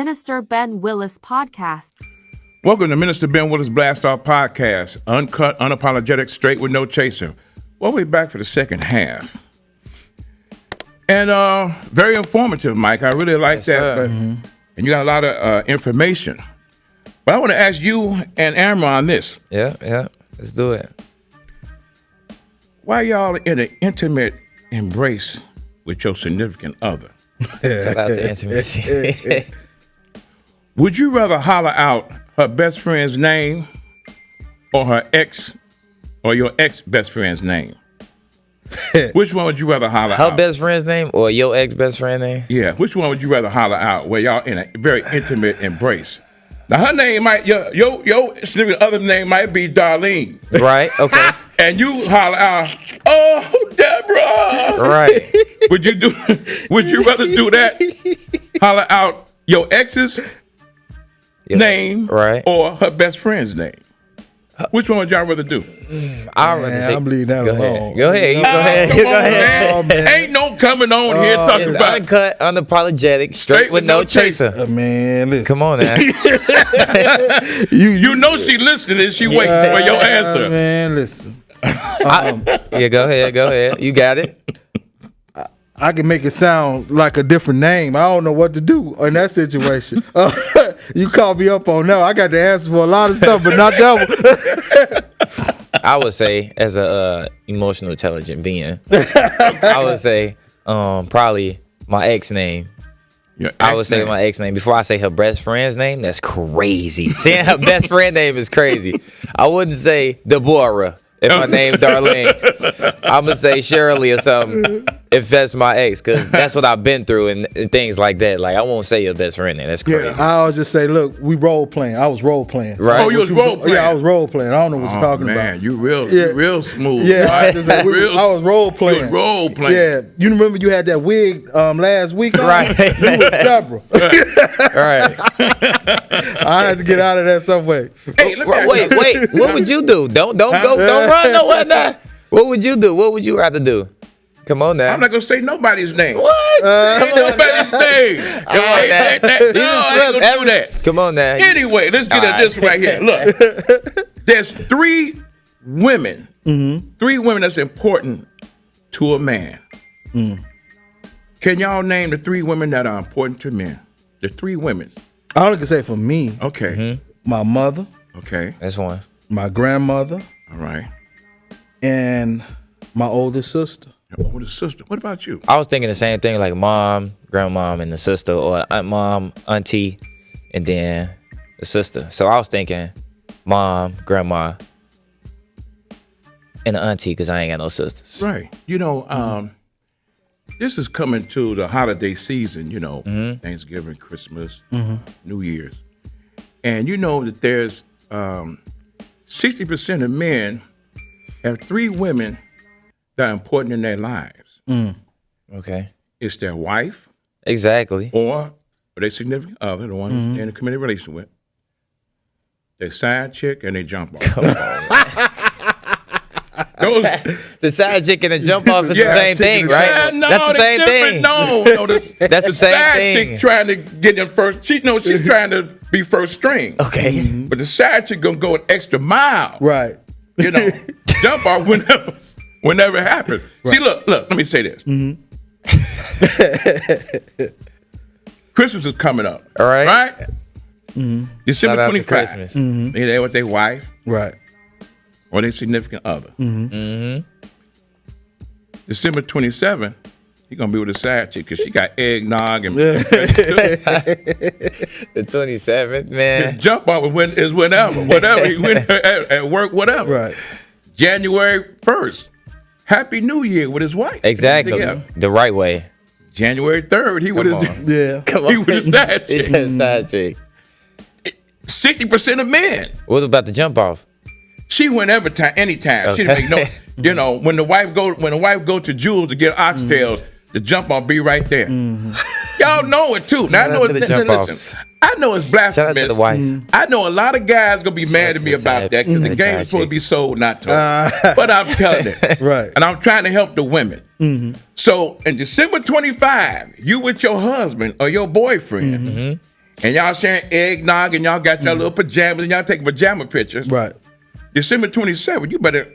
Minister Ben Willis podcast. Welcome to Minister Ben Willis blastoffpodcast. Uncut, unapologetic, straight with no chaser. Well, we're back for the second half. And very informative, Mike. I really like that. And you got a lot of information. But I want to ask you and Amron this. Yeah. Let's do it. Why y'all in an intimate embrace with your significant other? Shout out to intimacy. Would you rather holler out her best friend's name or her ex or your ex best friend's name? Which one would you rather holler out? Her best friend's name or your ex best friend name? Yeah, which one would you rather holler out where y'all in a very intimate embrace? Now her name might your significant other name might be Darlene. Right, okay. And you holler out, "Oh, Deborah." Right. Would you rather do that? Holler out your ex's name right, or her best friend's name? Which one would y'all rather do? I'd rather say, I'm leaving that alone. Go ahead. Go ahead. Man. Ain't no coming on here talking It's about uncut, unapologetic, straight with no chaser. Man, listen. Come on now. you know she listening and she waiting for your answer. Man, listen. Yeah, go ahead. You got it. I can make it sound like a different name. I don't know what to do in that situation. You called me up on that. I got the answer for a lot of stuff, but not that one. I would say, as a emotional intelligent being, I would say probably my ex name. I would say my ex name before I say her best friend's name. That's crazy. Saying her best friend name is crazy. I wouldn't say Deborah if my name's Darlene. I'm gonna say Shirley or something if that's my ex, because that's what I've been through and things like that. Like, I won't say your best friend name. That's crazy. I always just say, look, we role playing. I was role playing. Right. Oh, you was role playing. Yeah, I was role playing. I don't know what you're talking man, about. you real smooth. Yeah, right? I was role playing. You was role playing. Yeah, you remember you had that wig last week? Right. You was Deborah. Right. I had to get out of that some way. Hey, Wait. What would you do? Don't run nowhere now. What would you do? What would you rather do? Come on now. I'm not gonna say nobody's name. What? Ain't nobody's name. Come on now. I ain't gonna do that. Come on now. Anyway, let's get at this right here. Look, there's three women that's important to a man. Can y'all name the three women that are important to men? The three women. I only can say for me, Okay. my mother, Okay. That's one. my grandmother, All right. and my oldest sister. Your older sister. What about you? I was thinking the same thing, like mom, grandmom, and the sister, or mom, auntie, and then the sister. So I was thinking mom, grandma, and the auntie, because I ain't got no sisters. Right. You know, this is coming to the holiday season, you know, Thanksgiving, Christmas, New Year's. And you know that there's 60% of men have three women that are important in their lives. Okay. It's their wife Exactly. or their significant other, the one they're in a committed relationship with, their side chick, and they jump off. Come on. The side chick and the jump off is the same thing, right? No, that's the same thing. No, That's the same side thing. chick trying to get in first. She's trying to be first string. Okay. But the side chick gonna go an extra mile. Right. You know, jump off whenever it happens. Right. See, look. Let me say this. Christmas is coming up. All right. Right. December Shout out to 25th. Christmas. They there with their wife Right. or their significant other. December 27th, he gonna be with a side chick because she got eggnog and The 27th, man. his jump off is whatever he went at work, whatever. Right. January 1st, Happy New Year with his wife. Exactly. Together. The right way. January 3rd, he with Come his on. Yeah. Come he with his side It's chick. a side chick. 60% of men. What about the jump off? She went anytime. She didn't make no. You know, when the wife go to Jules to get oxtails, the jump off be right there. Y'all know it too. Now I know out to the jump offs. listen. I know it's Shout out to blasphemous. the wife. I know a lot of guys gonna be mad at me to the about side- that because the the game side is supposed to chick. be sold, not told. But I'm telling it. Right. And I'm trying to help the women. So in December 25, you with your husband or your boyfriend, and y'all sharing eggnog, and y'all got your little pajamas, and y'all taking pajama pictures. Right. December 27th, you better,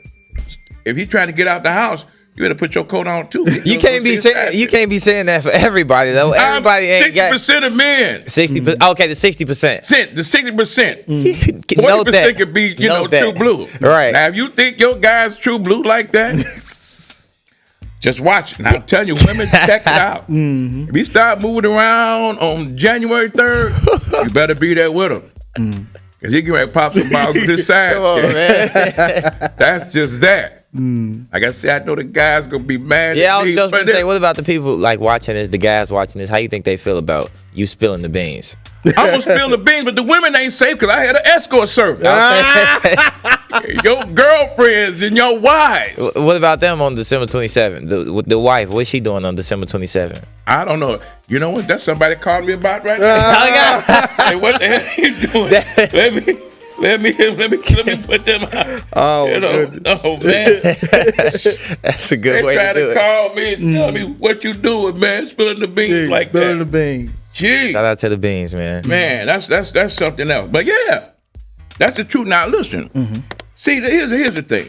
if you trying to get out the house, you better put your coat on too. You can't be saying that for everybody though. Everybody ain't got 60% of men. 60%. Okay, the 60%. The 60%. 40% could be, true blue. Right. Now, if you think your guy's true blue like that, just watch it. And I'm telling you, women, check it out. If you start moving around on January 3rd, you better be there with him. Because he can pop some balls with his side. Come on, man. That's just that. Like I said, I know the guys going to be mad Yeah, at I was me, just going but to say, what about the people like watching this, the guys watching this? How you think they feel about you spilling the beans? I'm going to spill the beans, but the women ain't safe because I had an escort service. Your girlfriends and your wives. What about them on December 27th? The wife, what's she doing on December 27th? I don't know. You know what? That's somebody calling me about right now. Hey, what the hell are you doing? Let me put them out. Oh, oh man. That's a good way to do They try to it. call me and tell me what you doing, man. Spilling the beans like spilling that. the beans. Gee. Shout out to the beans, man. Man, that's something else. But yeah, that's the truth. Now listen. See, here's the thing.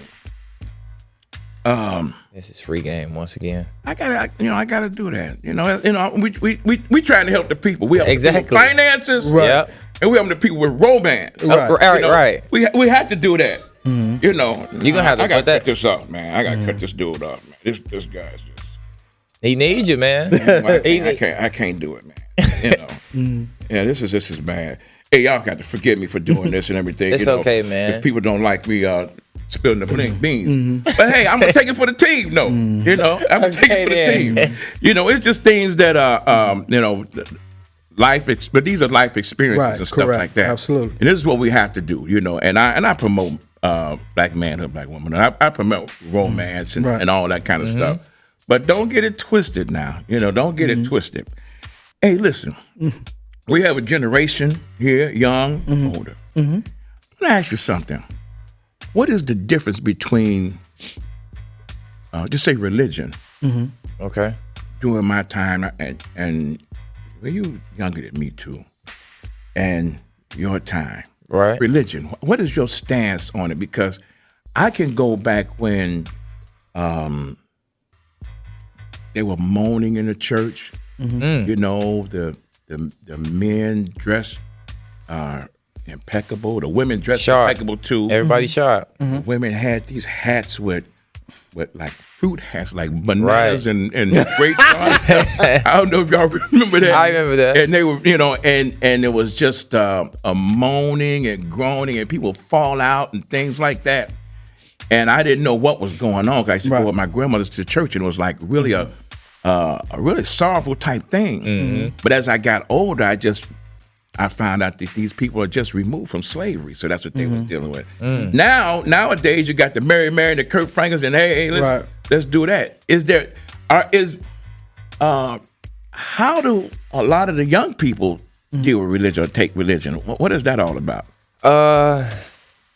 This is free game once again. I gotta do that. We trying to help the people. We help the people with finances, Right. Yep. and we help the people with romance. Right. We have to do that. You know, You gonna have to I gotta put that. cut this off, man. I gotta cut this dude off, man. This guy's just. He needs you, man. I can't do it, man. Yeah, this is bad. Hey, y'all got to forgive me for doing this and everything. It's okay, man. If people don't like me spilling the beans, but hey, I'm gonna take it for the team. No, I'm gonna take it for the team. It's just things that but these are life experiences and stuff like that. Absolutely. And this is what we have to do, and I promote black manhood, black womanhood. I promote romance and all that kind of stuff. But don't get it twisted now. Don't get it twisted. Hey, listen. We have a generation here, young, older. Let me ask you something. What is the difference between, just say religion? Okay. During my time, and well, you younger than me too, and your time. Right. Religion. What is your stance on it? Because I can go back when they were moaning in the church. The men dressed impeccable. The women dressed sharp. impeccable too. Everybody sharp. The women had these hats with like fruit hats, like bananas and grapes. I don't know if y'all remember that. I remember that. And they were, and it was just a moaning and groaning, and people fall out and things like that. And I didn't know what was going on. 'Cause I used to go with my grandmother to church, and it was like really a really sorrowful type thing. But as I got older, I found out that these people are just removed from slavery. So that's what they was dealing with. Nowadays, you got the Mary and the Kurt Frankers, and hey, let's do that. How do a lot of the young people deal with religion or take religion? What is that all about?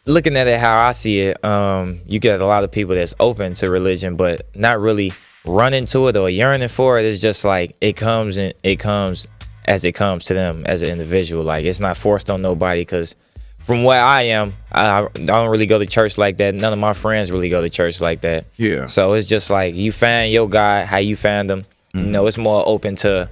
Looking at it how I see it, you get a lot of people that's open to religion, but not really running to it or yearning for it. It's just like it comes as it comes to them as an individual. Like, it's not forced on nobody, because from where I am, I don't really go to church like that. None of my friends really go to church like that. Yeah. So it's just like you find your God how you find them. It's more open to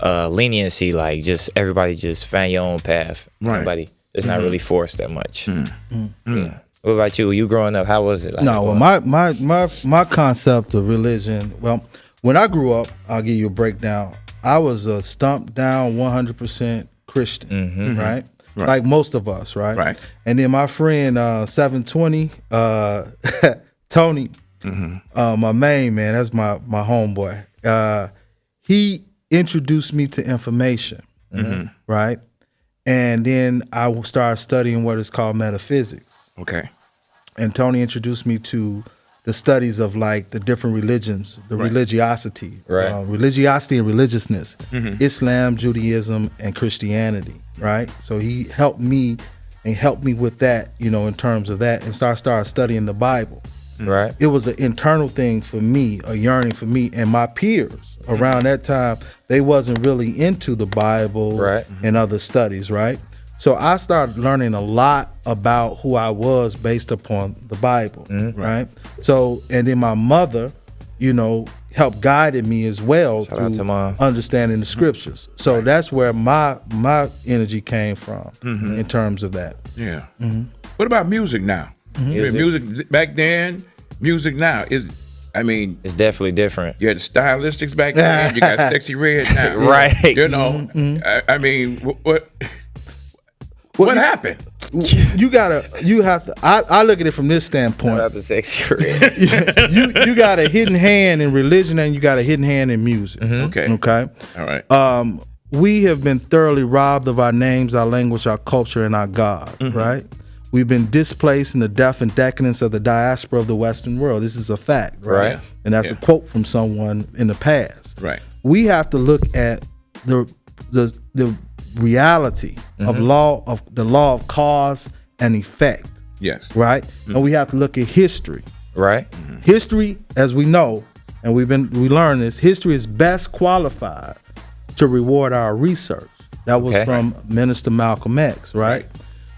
leniency. Like, just everybody just find your own path. Right. It's not really forced that much. Yeah. What about you? You growing up, how was it? Like, No, well, my concept of religion. Well, when I grew up, I'll give you a breakdown. I was a stumped down 100% Christian, right? Like most of us, right? Right. And then my friend 720, Tony, my main man, that's my homeboy. He introduced me to information, right? And then I started studying what is called metaphysics. Okay. And Tony introduced me to the studies of like the different religions, the religiosity, religiosity and religiousness, Islam, Judaism, and Christianity, right? So he helped me with that, in terms of that, and started studying the Bible. Right. It was an internal thing for me, a yearning for me and my peers around that time. They wasn't really into the Bible Right. and other studies, right? So I started learning a lot about who I was based upon the Bible, right? So, and then my mother, helped guided me as well Shout out to Mom. understanding the scriptures. So that's where my energy came from in terms of that. Yeah. What about music now? Music back then, music now It's definitely different. you had the stylistics back then. You got Sexy Red now, Right. I mean, what happened? You have to. I look at it from this standpoint. Shout out to Sexy Red. you got a hidden hand in religion and you got a hidden hand in music. Okay. All right. We have been thoroughly robbed of our names, our language, our culture, and our God, right? We've been displaced in the death and decadence of the diaspora of the Western world. This is a fact, right? Right. And that's a quote from someone in the past. Right. We have to look at the reality of the law of cause and effect. Yes. Right? And we have to look at history. Right. History, as we know, and we learned this, history is best qualified to reward our research. That was from Minister Malcolm X, right?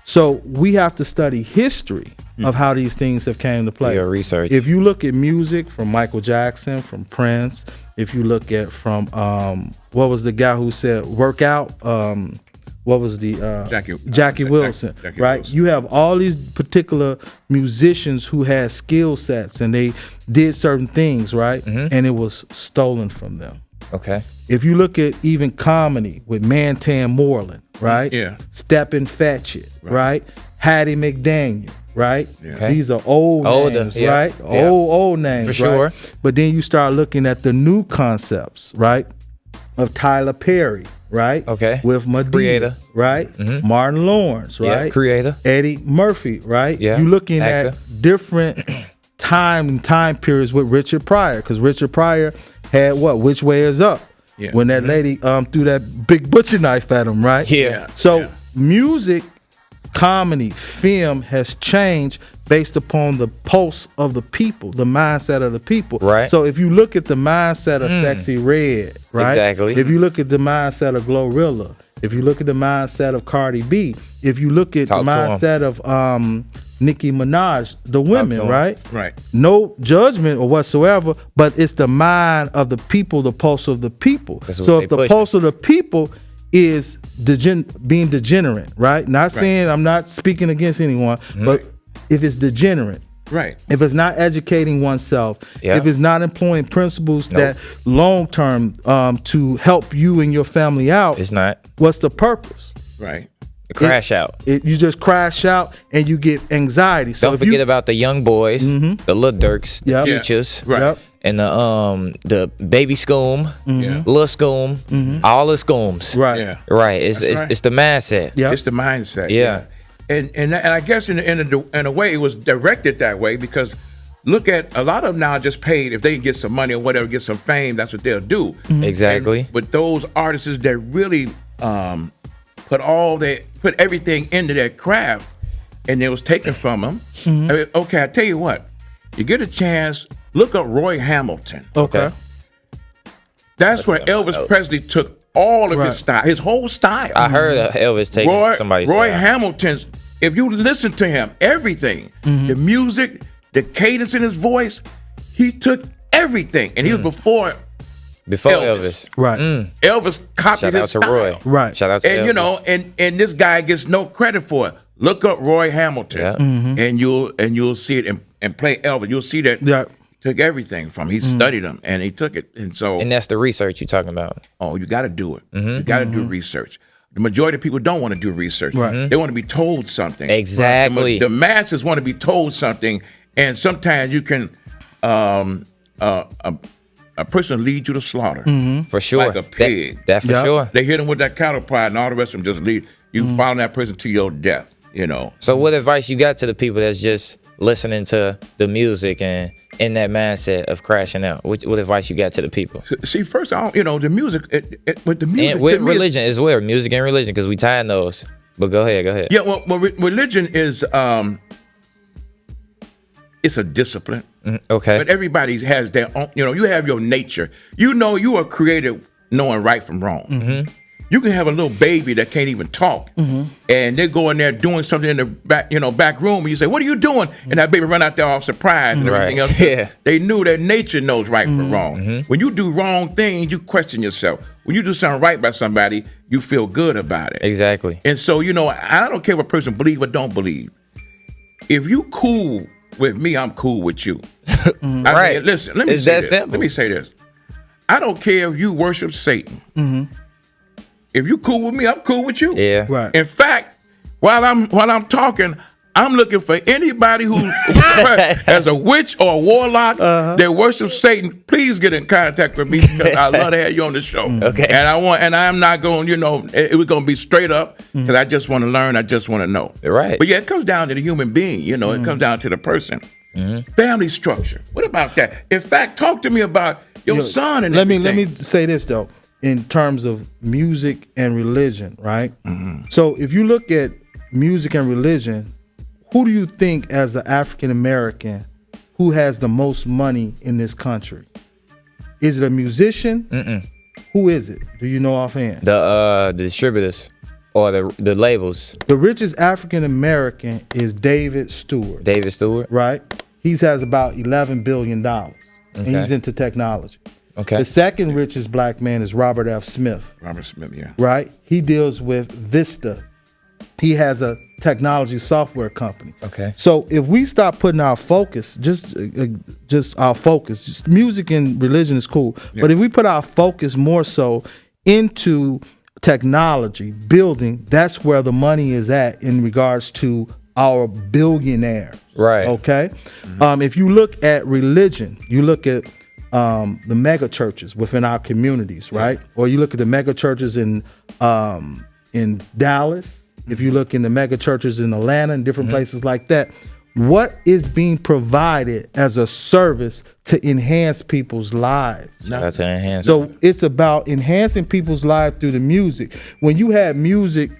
So we have to study history of how these things have came to play. Yeah, research. If you look at music from Michael Jackson, from Prince, if you look at from what was the guy who said work out? What was the Jackie Wilson, Jackie right? Wilson. You have all these particular musicians who had skill sets and they did certain things, right? And it was stolen from them. Okay. If you look at even comedy with Mantan Moreland, right? Yeah. Steppin' Fetchit, right? Hattie McDaniel, right? Okay. These are older names, yeah. right? Yeah. Old names, For sure. right? But then you start looking at the new concepts, right? Of Tyler Perry, right? Okay. With Madea, Creator. right? Martin Lawrence, Yeah, right? creator. Eddie Murphy, right? Yeah, You're looking actor. at different time periods with Richard Pryor, because Richard Pryor had what? Which Way Is Up? Yeah. When that lady threw that big butcher knife at him, right? Yeah. So music, comedy, film has changed based upon the pulse of the people, the mindset of the people. Right. So if you look at the mindset of Sexy Red, right? Exactly. If you look at the mindset of Glorilla, if you look at the mindset of Cardi B, if you look at Talk the to 'em. mindset of Nicki Minaj, the women, 'em. right? Right. No judgment or whatsoever, but it's the mind of the people, the pulse of the people. That's what So they if the pushing. pulse of the people is being degenerate, right? Not saying I'm not speaking against anyone, but if it's degenerate, Right. if it's not educating oneself, Yeah. if it's not employing principles that long term to help you and your family out, It's not. what's the purpose? Right. A crash out. You just crash out and you get anxiety. So Don't if forget you, about the young boys, the Lil Durks, the Yep. Yeah. Futures, Right. Yep. and the Baby Scoom, Yeah. Lil Scoom, all the Scooms. right. Yeah. Right. It's right. it's the mindset. Yep. It's the mindset. Yeah. And I guess in a way it was directed that way because look at a lot of them now just paid if they can get some money or whatever, get some fame, that's what they'll do. Exactly. But those artists that really put everything into their craft and it was taken from them. I mean, okay, I tell you what, you get a chance, look up Roy Hamilton. Okay. That's where Elvis Presley took all of his style, his whole style. I heard of Elvis taking somebody's Roy style. Hamilton's, if you listen to him, everything, the music, the cadence in his voice, he took everything. And he was before Elvis. Right. Elvis copied Shout his out to style. Roy. Right. Shout out to And Elvis. and this guy gets no credit for it. Look up Roy Hamilton, Yeah. and you'll see it and play Elvis. You'll see that Yeah. he took everything from. He studied them and he took it. And so, And that's the research you're talking about. you got to do it. You got to do research. The majority of people don't want to do research. Right. They want to be told something. Exactly. The masses want to be told something, and sometimes you can a person lead you to slaughter, For sure. like a pig. That for Yeah. sure. They hit them with that cattle prod, and all the rest of them just lead. You follow that person to your death. You know. So what advice you got to the people that's just listening to the music and in that mindset of crashing out? What advice you got to the people? See, first, the music, with the music, And with to me, religion as well, music and religion, because we tying those. But go ahead. Yeah, well, religion is it's a discipline. Okay. But everybody has their own, you have your nature. You are created knowing right from wrong. Mm-hmm. You can have a little baby that can't even talk, and they're going there doing something in the back room, and you say, "What are you doing?" And that baby run out there all surprised and everything else. Yeah. They knew that nature knows right from wrong. When you do wrong things, you question yourself. When you do something right by somebody, you feel good about it. Exactly. And so, I don't care what a person believe or don't believe. If you cool with me, I'm cool with you. Right. Listen, let me It's say that this. simple. Let me say this. I don't care if you worship Satan. If you cool with me, I'm cool with you. Yeah. Right. In fact, while I'm talking, I'm looking for anybody who as a witch or a warlock that worships Satan. Please get in contact with me because I love to have you on the show. Okay. And I'm not going. It was going to be straight up because I just want to learn. I just want to know. Right. But yeah, it comes down to the human being. It comes down to the person. Family structure. What about that? In fact, talk to me about your son and let everything. me say this though, in terms of music and religion, right? So if you look at music and religion, who do you think as an African American who has the most money in this country? Is it a musician? Who is it? Do you know offhand? The distributors or the labels. The richest African American is David Stewart. David Stewart. Right? He has about $11 billion. And he's into technology. Okay. The second richest black man is Robert F. Smith. Robert Smith, yeah. Right? He deals with Vista. He has a technology software company. Okay. So if we stop putting our focus, just our focus, just music and religion is cool, but if we put our focus more so into technology, building, that's where the money is at in regards to our billionaires. Right. Okay. If you look at religion, you look at the mega churches within our communities, right? Or you look at the mega churches in Dallas. If you look in the mega churches in Atlanta and different places like that, what is being provided as a service to enhance people's lives? That's an enhancement. So it's about enhancing people's lives through the music. When you had music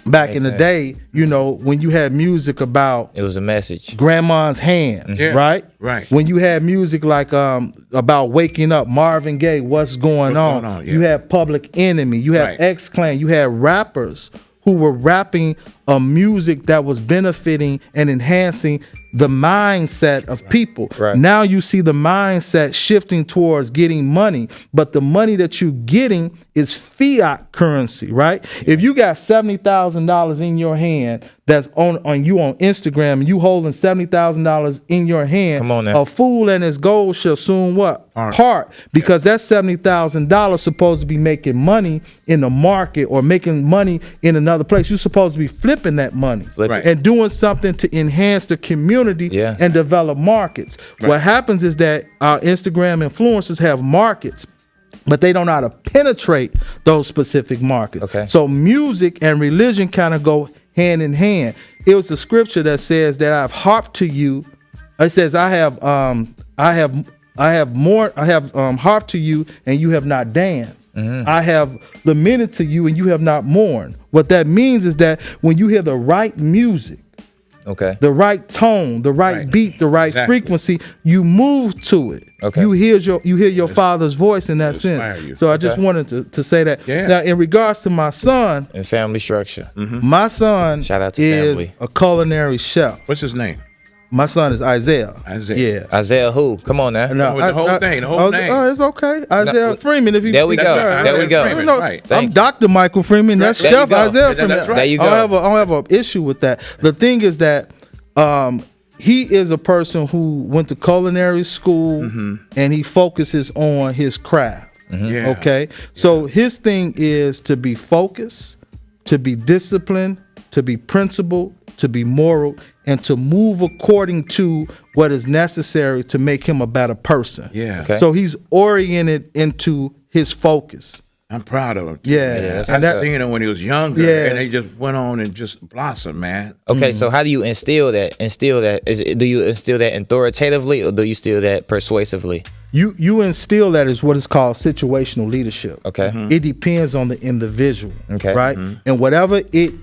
back in the day, when you had music about it was a message. grandma's hands, right? Right. When you had music like about waking up, Marvin Gaye, what's going on? Yeah. You had Public Enemy, you had X-Clan, you had rappers who were rapping a music that was benefiting and enhancing the mindset of people. Right. Now you see the mindset shifting towards getting money, but the money that you're getting is fiat currency, right? If you got $70,000 in your hand that's on you on Instagram and you holding $70,000 in your hand, Come on now. a fool and his gold shall soon what? Part. Because that $70,000 supposed to be making money in the market or making money in another place. You're supposed to be flipping that money Flip it. and doing something to enhance the community and develop markets. What happens is that our Instagram influencers have markets, but they don't know how to penetrate those specific markets. Okay. So music and religion kind of go hand in hand. It was the scripture that says that I've harped to you. It says I have harped to you and you have not danced. I have lamented to you and you have not mourned. What that means is that when you hear the right music, the right tone, the right beat, the right frequency, you move to it. Okay. You hear your father's voice in that sense. So I just wanted to say that. Yeah. Now, in regards to my son, And family structure. my son Shout out to is family. a culinary chef. What's his name? My son is Isaiah. Isaiah. Yeah. Isaiah who? Come on now. No, With the whole thing, the whole name. Oh, it's okay. Isaiah Freeman. If you There we go. There we go. Freeman, No, right. I'm Thank you. Dr. Michael Freeman. That's There you Chef go. Isaiah Yeah, Freeman. that's right. There you go. I don't have an issue with that. The thing is that he is a person who went to culinary school and he focuses on his craft. Yeah. Okay. So his thing is to be focused, to be disciplined, to be principled, to be moral, and to move according to what is necessary to make him a better person. Yeah. Okay. So he's oriented into his focus. I'm proud of him. Yeah. that's I seen him when he was younger, Yeah. and they just went on and just blossomed, man. Okay, so how do you instill that? Do you instill that authoritatively or do you instill that persuasively? You instill that as what is called situational leadership. Okay. It depends on the individual. Okay. Right? And whatever it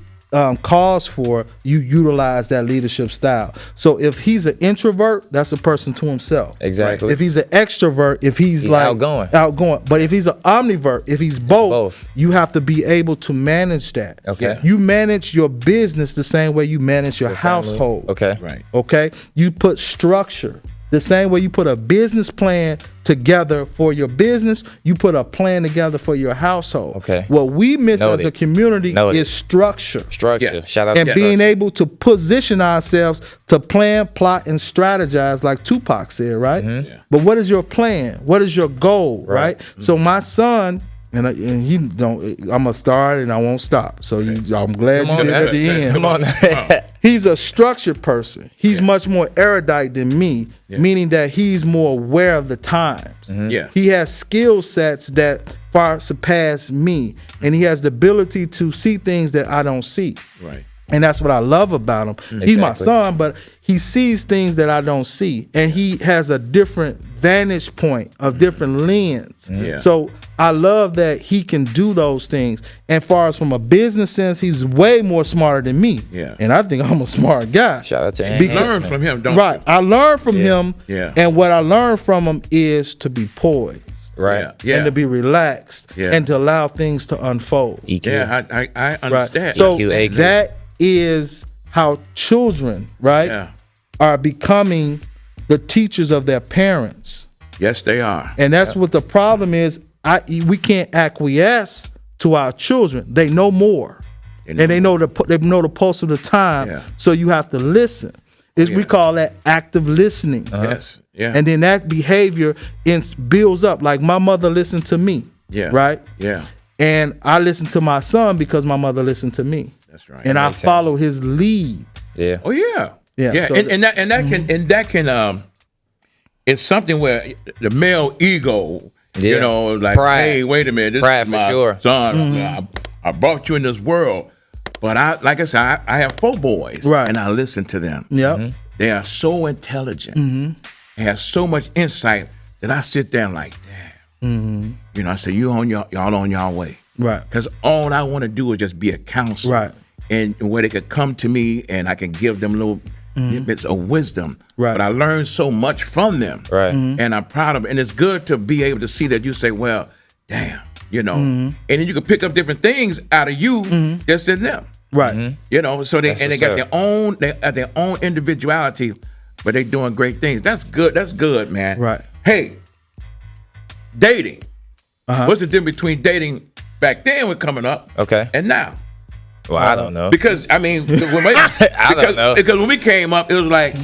calls for, you utilize that leadership style. So if he's an introvert, that's a person to himself. Exactly. If he's an extrovert, if he's like outgoing. But if he's an omnivert, if he's both, you have to be able to manage that. Okay. You manage your business the same way you manage your household. Okay. Right. Okay. You put structure. The same way you put a business plan together for your business, you put a plan together for your household. Okay. What we miss as a community Noted. is structure. Structure. Yeah. Shout out And to being structure. able to position ourselves to plan, plot, and strategize, like Tupac said, right? Mm-hmm. Yeah. But what is your plan? What is your goal, right? Mm-hmm. So my son, and he don't. I'm gonna start and I won't stop. So I'm glad you on, did man. at the end. Come on. He's a structured person. He's much more erudite than me, meaning that he's more aware of the times. Mm-hmm. Yeah. He has skill sets that far surpass me, and he has the ability to see things that I don't see. Right. And that's what I love about him. He's my Exactly. son, but he sees things that I don't see. And he has a different vantage point, a different lens. Yeah. So I love that he can do those things. And far as from a business sense, he's way more smarter than me. Yeah. And I think I'm a smart guy. Shout out to You Andy. learn from him, don't Right. you? I learned from him. Yeah. And what I learned from him is to be poised. Right. Yeah. Yeah. And to be relaxed. Yeah. And to allow things to unfold. EQ. Yeah, I understand. Right. So EQ. that is how children, right, Yeah. are becoming the teachers of their parents. Yes, they are. And that's what the problem is. We can't acquiesce to our children. They know more. And they know the pulse of the time. Yeah. So you have to listen. We call that active listening. Yes. Yeah. And then that behavior builds up. Like my mother listened to me. Yeah. Right? Yeah. And I listened to my son because my mother listened to me. That's right. And I makes sense. follow his lead. Yeah. Oh yeah. Yeah, Yeah. so And that can it's something where the male ego, you Yeah. know, like, Pride. hey, wait a minute, this Pride is for my sure. son. I brought you in this world. But I said, I have 4 boys. Right. And I listen to them. Yep. They are so intelligent. They have so much insight that I sit there and like, damn. You know, I say, y'all on your way. Right. Because all I want to do is just be a counselor. Right. And where they could come to me and I can give them little bits of wisdom. Right. But I learned so much from them. Right. And I'm proud of it. And it's good to be able to see that you say, well, damn, you know. And then you can pick up different things out of you just in them. Right. You know, so they That's and they what's got up. their own individuality, but they doing great things. That's good. That's good, man. Right. Hey, dating. What's the difference between dating back then when coming up Okay. and now? Well, I don't know. Because I mean, don't know. because when we came up, it was like,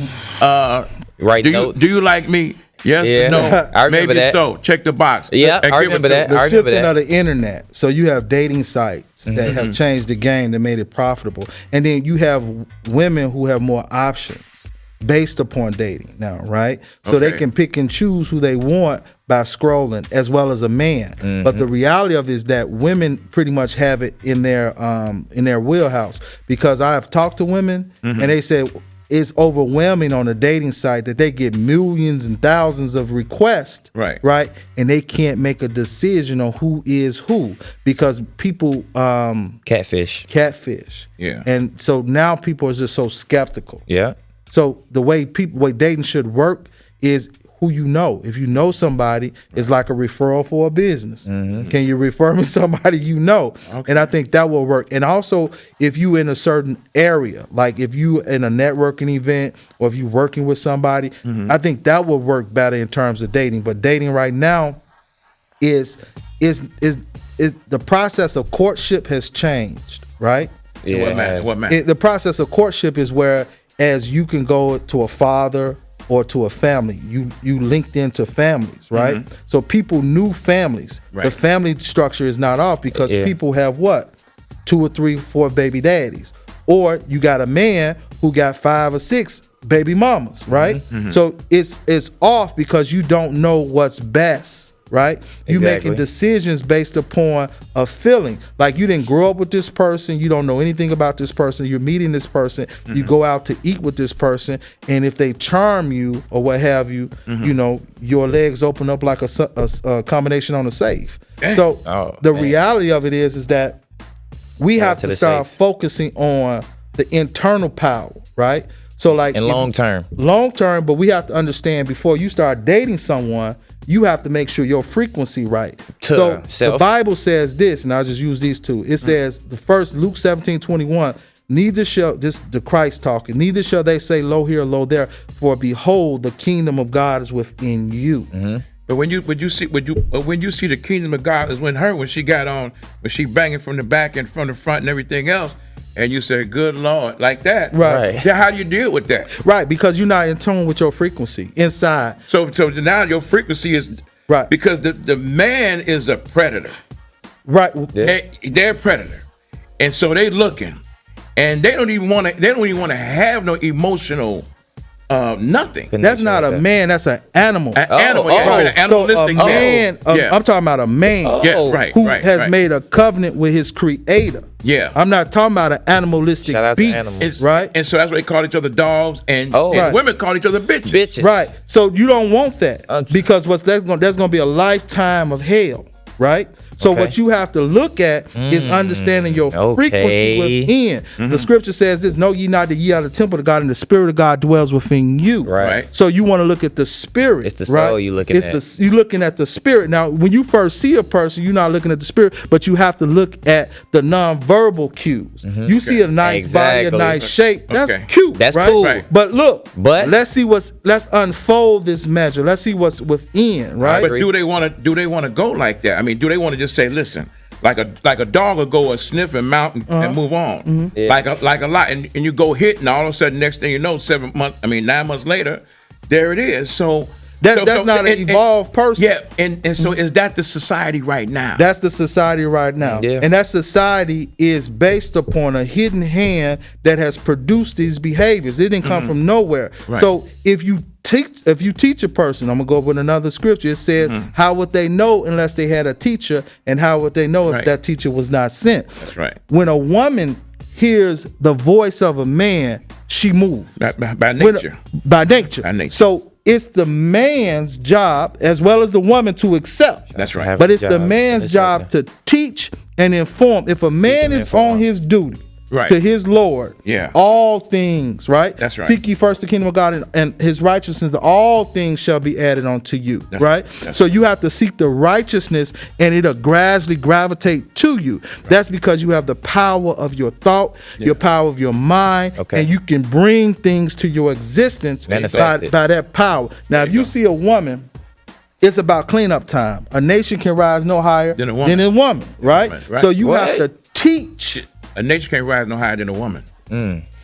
Write do notes. you like me? Yes, Yeah. no, I remember maybe that. so. Check the box. Yeah, And I give it remember to that. them. I The remember shifting that. of the internet. So you have dating sites that have changed the game, that made it profitable. And then you have women who have more options based upon dating now, right? So they Okay. can pick and choose who they want by scrolling, as well as a man. But the reality of it is that women pretty much have it in their wheelhouse, because I have talked to women and they say it's overwhelming on a dating site that they get millions and thousands of requests, Right. and they can't make a decision on who is who, because people Catfish. catfish. Yeah. And so now people are just so skeptical. Yeah. So the way dating should work is who you know. If you know somebody, it's like a referral for a business. Can you refer me somebody you know? And I think that will work. And also, if you in a certain area, like if you in a networking event or if you working with somebody, I think that will work better in terms of dating. But dating right now is the process of courtship has changed, right? Yeah. What matter? What matter? The process of courtship is where as you can go to a father or to a family, you linked into families, right? So people knew families. Right. The family structure is not off because people have what? 2 or 3, 4 baby daddies. Or you got a man who got 5 or 6 baby mamas, right? So it's off because you don't know what's best. Right? You Exactly. making decisions based upon a feeling. Like you didn't grow up with this person, you don't know anything about this person, you're meeting this person, you go out to eat with this person, and if they charm you or what have you, you know, your legs open up like a combination on a safe. So the reality of it is that we have to start focusing on the internal power, right? So like in long term, but we have to understand before you start dating someone, you have to make sure your frequency right. So the Bible says this, and I'll just use these two. It says the first, Luke 17:21, neither shall, this the Christ talking, neither shall they say lo here, lo there, for behold, the kingdom of God is within you. Mm-hmm. But when you see the kingdom of God is when she got on, when she banging from the back and from the front and everything else, and you say, good Lord, like that. Right. Then how do you deal with that? Right, because you're not in tune with your frequency inside. So now your frequency is right. Because the man is a predator. Right. They're a predator. And so they looking. And they don't even want to have no emotional nothing. That's not a man. That's an animal. Animal. So a man. I'm talking about a man. Who has made a covenant with his creator. Yeah. I'm not talking about an animalistic beast. Right. And so that's why they call each other dogs, and women call each other bitches. Right. So you don't want that because there's going to be a lifetime of hell. Right. So what you have to look at is understanding your frequency within. Mm-hmm. The scripture says this: know ye not that ye are the temple of God, and the spirit of God dwells within you. Right. So you want to look at the spirit. It's the soul you're looking at. You're looking at the spirit. Now, when you first see a person, you're not looking at the spirit, but you have to look at the nonverbal cues. Mm-hmm. You see a nice body, a nice shape. That's cute. That's right? cool. Right. But look, let's unfold this measure. Let's see what's within. Right. But do they want to go like that? I mean, do they want to just say, listen, like a dog will go a sniff and mount and move on, like a lot, and you go hit, and all of a sudden, next thing you know, 9 months later, there it is. So that's not an evolved person. Yeah, and so is that the society right now? That's the society right now. Yeah. And that society is based upon a hidden hand that has produced these behaviors. It didn't come from nowhere. Right. So if you teach a person, I'm gonna go with another scripture. It says, how would they know unless they had a teacher, and how would they know if that teacher was not sent? That's right. When a woman hears the voice of a man, she moves. By nature. By nature. So it's the man's job as well as the woman to accept. That's right. But it's the man's job to teach and inform. If a man is on his duty to his Lord, all things, right? That's right. Seek ye first the kingdom of God and his righteousness, all things shall be added unto you, right? So you have to seek the righteousness, and it'll gradually gravitate to you. Right. That's because you have the power of your thought, your power of your mind, and you can bring things to your existence by that power. Now, if you see a woman, it's about cleanup time. A nation can rise no higher than a woman, right? So you have to teach. A nation can't rise no higher than a woman.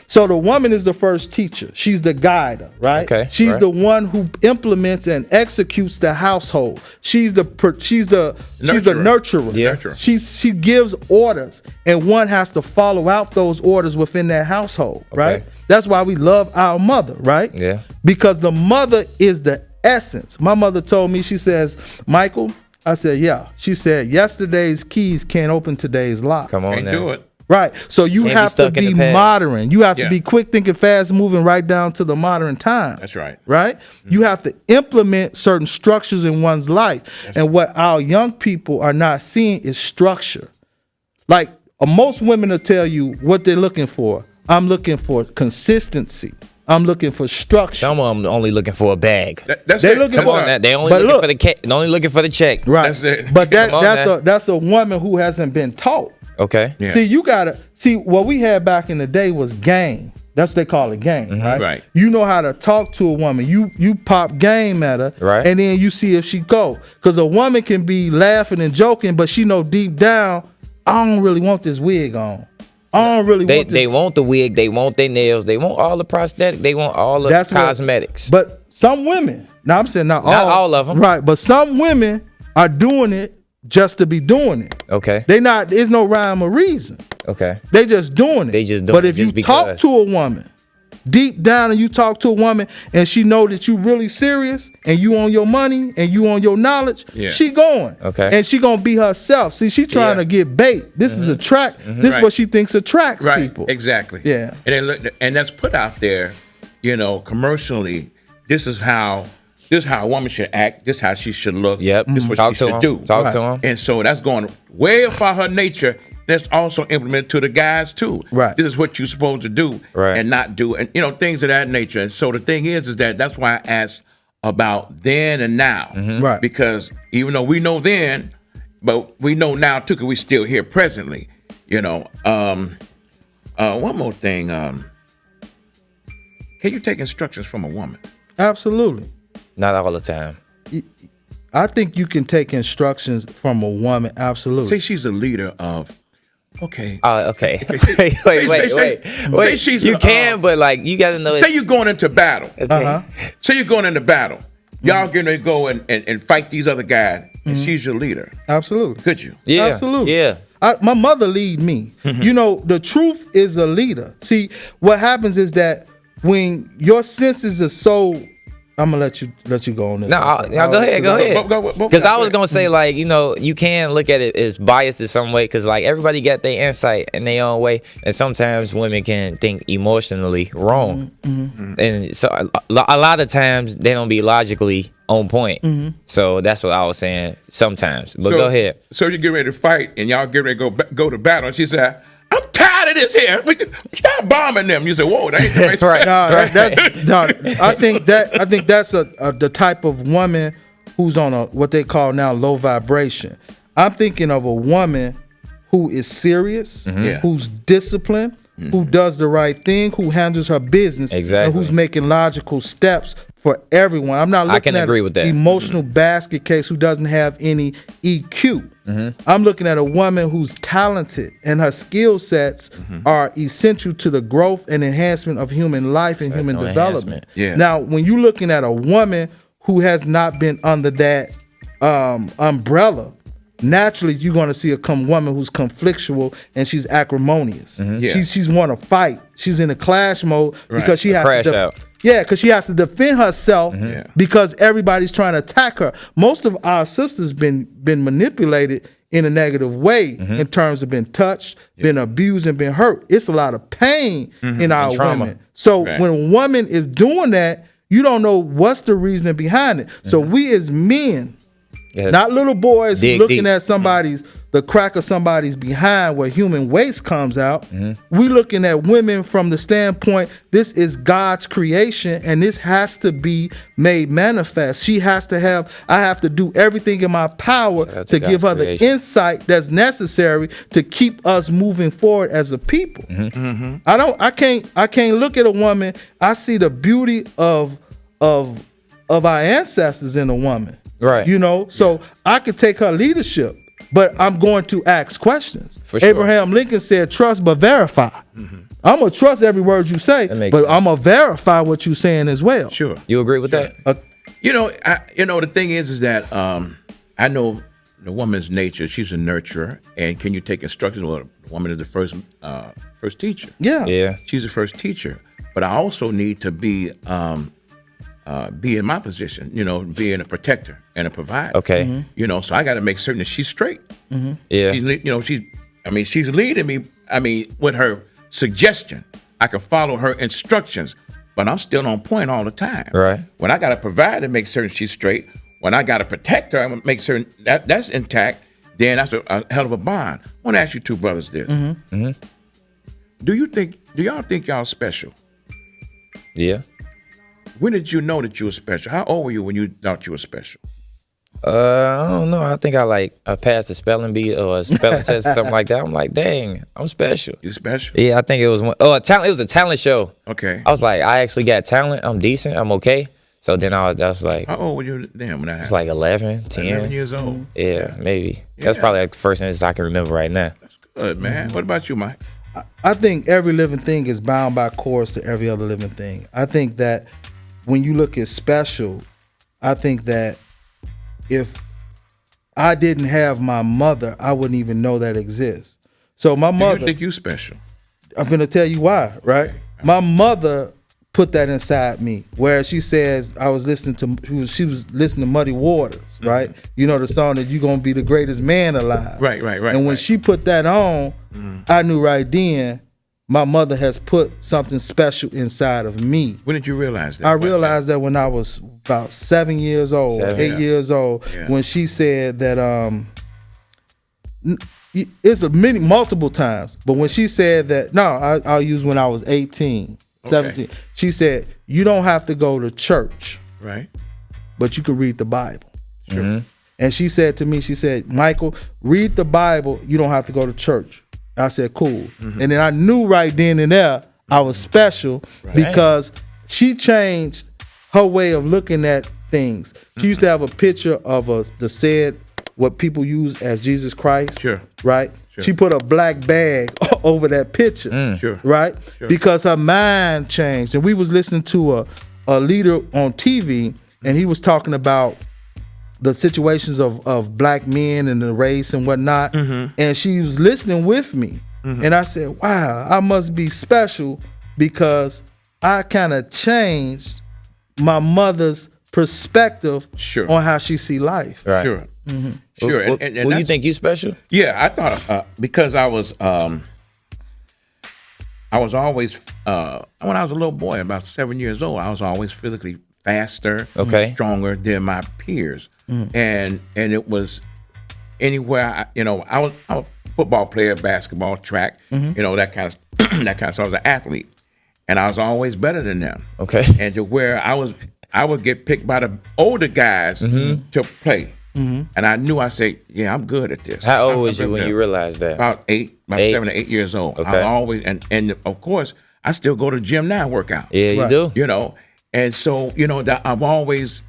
So the woman is the first teacher. She's the guider, right? Okay, she's the one who implements and executes the household. She's the nurturer. Yeah. She gives orders, and one has to follow out those orders within that household, right? That's why we love our mother, right? Yeah. Because the mother is the essence. My mother told me, she says, Michael, I said, yeah. She said, yesterday's keys can't open today's lock. Come on, can't do it. Right. So you have to be modern. You have to be quick thinking, fast moving, right down to the modern time. That's right. Right? You have to implement certain structures in one's life. And what our young people are not seeing is structure. Like most women will tell you what they're looking for. I'm looking for consistency. I'm looking for structure. Some of them only looking for a bag. They're looking for that. They only looking for the only looking for the check. Right. That's it. But that's a woman who hasn't been taught. Okay. Yeah. See, you gotta see what we had back in the day was game. That's what they call it, game, right? Right. You know how to talk to a woman. You pop game at her, right? And then you see if she go. Because a woman can be laughing and joking, but she know deep down, I don't really want this wig on. I don't really want this. They want the wig. They want their nails. They want all the prosthetic. They want all the cosmetics. But some women, now I'm saying not all of them, right? But some women are doing it just to be doing it. Okay. There's no rhyme or reason. Okay. They just doing it. But if you talk to a woman deep down, and you talk to a woman and she know that you really serious and you on your money and you on your knowledge, she going. Okay. And she gonna be herself. See, she trying to get bait. This is this is what she thinks attracts people. Exactly. Yeah. And that's put out there, commercially. This is how a woman should act. This is how she should look. Yep. This is what she should do. Talk to him. And so that's going way far her nature. that's also implemented to the guys too. Right. This is what you're supposed to do and not do, and things of that nature. And so the thing is that's why I asked about then and now, Right? Because even though we know then, but we know now too, because we still here presently. One more thing. Can you take instructions from a woman? Absolutely. Not all the time. I think you can take instructions from a woman. Absolutely. Say she's a leader of. Okay. Okay. Wait. You can, but like you got to know. Say you're going into battle. Okay. Say you're going into battle. Y'all gonna go and fight these other guys, and she's your leader. Absolutely. Could you? Yeah. Absolutely. Yeah. My mother lead me. The truth is a leader. See, what happens is that when your senses are so, I'm gonna let you go on this. No, go ahead. Because I was gonna say, like, you can look at it as biased in some way, because like everybody got their insight in their own way, and sometimes women can think emotionally wrong, and so a lot of times they don't be logically on point. So that's what I was saying. Sometimes, but go ahead. So you get ready to fight, and y'all get ready to go to battle. And she said, "I'm tired of this here. Stop bombing them." You say, "Whoa, that ain't the right." Right. I think that's the type of woman who's on what they call now low vibration. I'm thinking of a woman who is serious, who's disciplined, who does the right thing, who handles her business, and who's making logical steps for everyone. I'm not looking at an emotional basket case who doesn't have any EQ. I'm looking at a woman who's talented and her skill sets are essential to the growth and enhancement of human life and human development. Now, when you're looking at a woman who has not been under that umbrella, naturally you're going to see a woman who's conflictual and she's acrimonious. She's want to fight. She's in a clash mode because she has crash out. Yeah, because she has to defend herself because everybody's trying to attack her. Most of our sisters been manipulated in a negative way in terms of being touched, been abused, and been hurt. It's a lot of pain in our women. So when a woman is doing that, you don't know what's the reasoning behind it. So we as men, not little boys looking at the crack of somebody's behind where human waste comes out. We looking at women from the standpoint, this is God's creation and this has to be made manifest. I have to do everything in my power to give her the insight that's necessary to keep us moving forward as a people. I can't look at a woman. I see the beauty of our ancestors in a woman. Right. So I could take her leadership, but I'm going to ask questions. For sure. Abraham Lincoln said, "Trust but verify." I'm gonna trust every word you say, but I'm gonna verify what you're saying as well. Sure. You agree with that? The thing is that I know the woman's nature. She's a nurturer, and can you take instructions? Well, the woman is the first teacher. Yeah. She's the first teacher, but I also need to be in my position, being a protector and a provider. Okay. So I got to make certain that she's straight. Yeah. She's leading me. With her suggestion, I can follow her instructions, but I'm still on point all the time. Right. When I got to provide and make certain she's straight, when I got to protect her and make certain that's intact, then that's a hell of a bond. I want to ask you two brothers this. Do y'all think y'all special? Yeah. When did you know that you were special? How old were you when you thought you were special? I don't know. I think I passed a spelling bee or a spelling test or something like that. I'm like, dang, I'm special. You special? Yeah, I think it was a talent. It was a talent show. Okay. I was like, I actually got talent. I'm decent. I'm okay. So then I was like, how old were you then when that happened? It's like 11, 10. 11 years old. Yeah, maybe. Yeah. That's probably like the first instance I can remember right now. That's good, man. What about you, Mike? I think every living thing is bound by course to every other living thing. I think that when you look at special, I think that if I didn't have my mother, I wouldn't even know that exists. So my mother. Do you think you special? I'm going to tell you why, right? My mother put that inside me, where she says she was listening to Muddy Waters, right? You know the song that "You're Gonna Be the Greatest Man Alive." Right. And when she put that on, I knew right then my mother has put something special inside of me. When did you realize that? I realized that when I was about 7 years old, 8 years old, when she said that it's multiple times. But when she said that, I'll use when I was 18, 17. She said, you don't have to go to church. Right. But you can read the Bible. Sure. Mm-hmm. And she said to me, Michael, read the Bible. You don't have to go to church. I said, cool. Mm-hmm. And then I knew right then and there I was special because she changed her way of looking at things. She used to have a picture of what people use as Jesus Christ. Sure. Right? Sure. She put a black bag over that picture. Sure. Right? Sure. Because her mind changed. And we was listening to a leader on TV, and he was talking about the situations of black men and the race and whatnot. Mm-hmm. And she was listening with me. Mm-hmm. And I said, wow, I must be special because I kind of changed my mother's perspective on how she see life. Right. Sure. Mm-hmm. Sure. And you think you special? Yeah, I thought because I was always when I was a little boy, about 7 years old, I was always physically faster, stronger than my peers, and it was anywhere. I was a football player, basketball, track, that kind of. So I was an athlete, and I was always better than them. Okay, and to where I would get picked by the older guys to play. Mm-hmm. And I knew, I said, yeah, I'm good at this. How old was you when you realized that? About 7 to 8 years old. Okay. I always, and of course, I still go to the gym now and work out. Yeah, you do. And so, that I've always,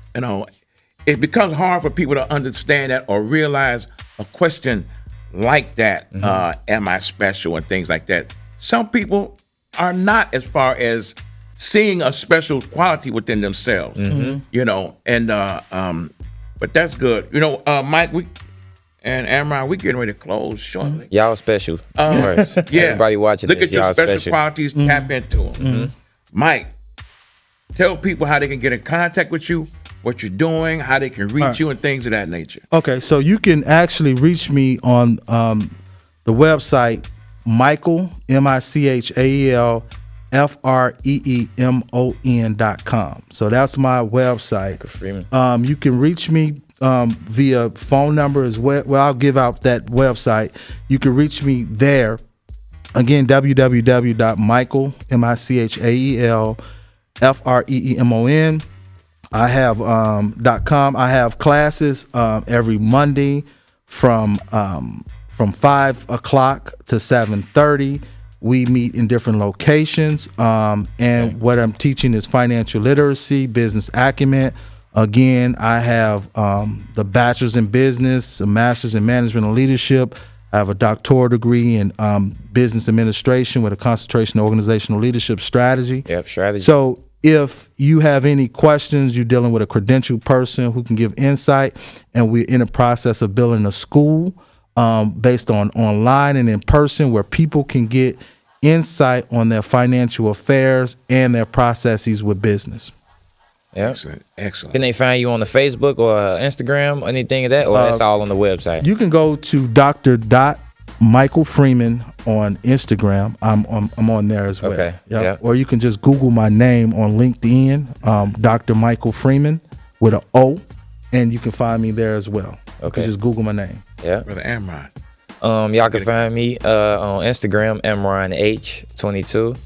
it becomes hard for people to understand that or realize a question like that, am I special and things like that. Some people are not, as far as seeing a special quality within themselves, but that's good. Mike, and Amron, we getting ready to close shortly. Y'all special. Yeah. Everybody watching Look this, at your y'all special qualities, tap into them. Mm-hmm. Mike, tell people how they can get in contact with you, what you're doing, how they can reach you, and things of that nature. Okay, so you can actually reach me on the website, Michael, MICHAEL, FREEMON.com. So that's my website. You can reach me via phone number as well. Well, I'll give out that website. You can reach me there. Again, www.michael, MICHAEL, FREEMON. I have .com. I have classes every Monday from 5 o'clock to 7:30. We meet in different locations, and what I'm teaching is financial literacy, business acumen. Again, I have the bachelor's in business, a master's in management and leadership. I have a doctoral degree in business administration with a concentration in organizational leadership strategy. Strategy. So if you have any questions, you're dealing with a credentialed person who can give insight, and we're in the process of building a school based on online and in person where people can get insight on their financial affairs and their processes with business. Yeah. Excellent. Can they find you on the Facebook or Instagram or anything of that, or that's all on the website? You can go to Dr. Michael Freemon on Instagram. I'm on there as well. Okay. Yep. Or you can just Google my name on LinkedIn, Dr. Michael Freemon with an O, and you can find me there as well. Okay. You can just Google my name. Yeah. Brother Amron. Y'all can find me on Instagram, AmronH22,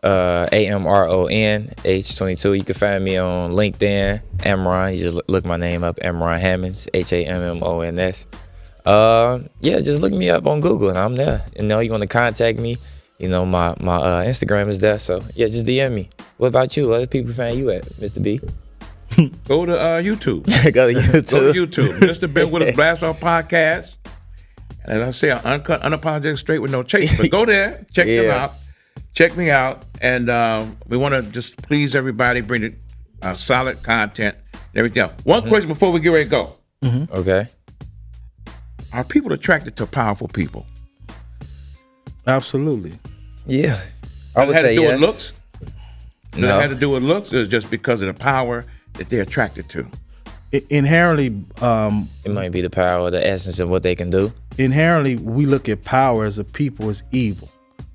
AMRON H22. You can find me on LinkedIn, Amron. You just look my name up, Amron Hammons, HAMMONS. Just look me up on Google and I'm there. You want to contact me, my Instagram is there. So just DM me. What about you? Where do people find you at, Mr. B? Go to YouTube. Go to YouTube. Go to YouTube. Mr. Ben Willis Blast Off Podcast. And as I say, uncut, unapologetic, straight with no chase. But go there, check them out. Check me out. And we want to just please everybody, bring solid content and everything else. One question before we get ready to go. Mm-hmm. Okay. Are people attracted to powerful people? Absolutely. Yeah. Does it have to do with looks? Does No. it have to do with looks, or is it just because of the power that they're attracted to? Inherently, it might be the power, the essence of what they can do. Inherently, we look at power as a people as evil.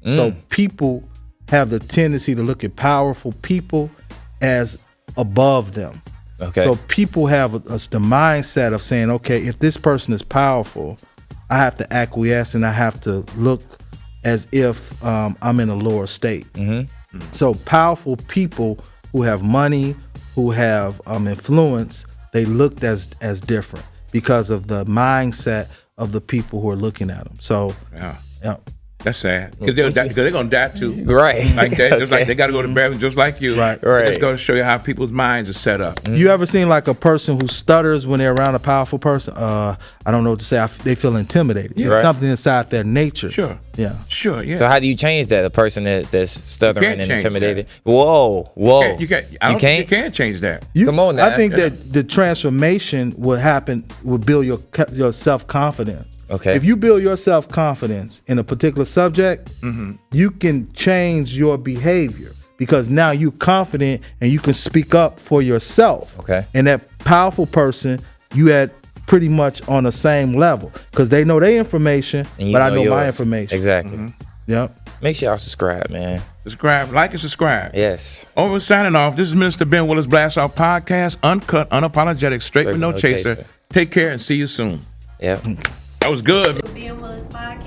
So people have the tendency to look at powerful people as above them. Okay. So people have the mindset of saying, okay, if this person is powerful, I have to acquiesce and I have to look as if I'm in a lower state. So powerful people who have money, who have influence, they looked as different because of the mindset of the people who are looking at them. So yeah. That's sad because they're gonna die too, right? Like that, just like they got to go to bed just like you, right? Just go to show you how people's minds are set up. You ever seen like a person who stutters when they're around a powerful person? I don't know what to say. They feel intimidated. It's something inside their nature. Sure. Yeah. Sure. Yeah. So how do you change that? A person that's stuttering and intimidated. That. Whoa. You can't. I don't think you can change that. Come on now. I think that the transformation would build your self-confidence. Okay. If you build your self-confidence in a particular subject, you can change your behavior because now you're confident and you can speak up for yourself. Okay. And that powerful person, you at pretty much on the same level because they know their information, but I know my information. Exactly. Yep. Make sure y'all subscribe, man. Subscribe, like, and subscribe. Yes. Over signing off. This is Minister Ben Willis Blast Off Podcast, uncut, unapologetic, straight with no chaser. Take care and see you soon. Yep. That was good. Ben Willis Podcast.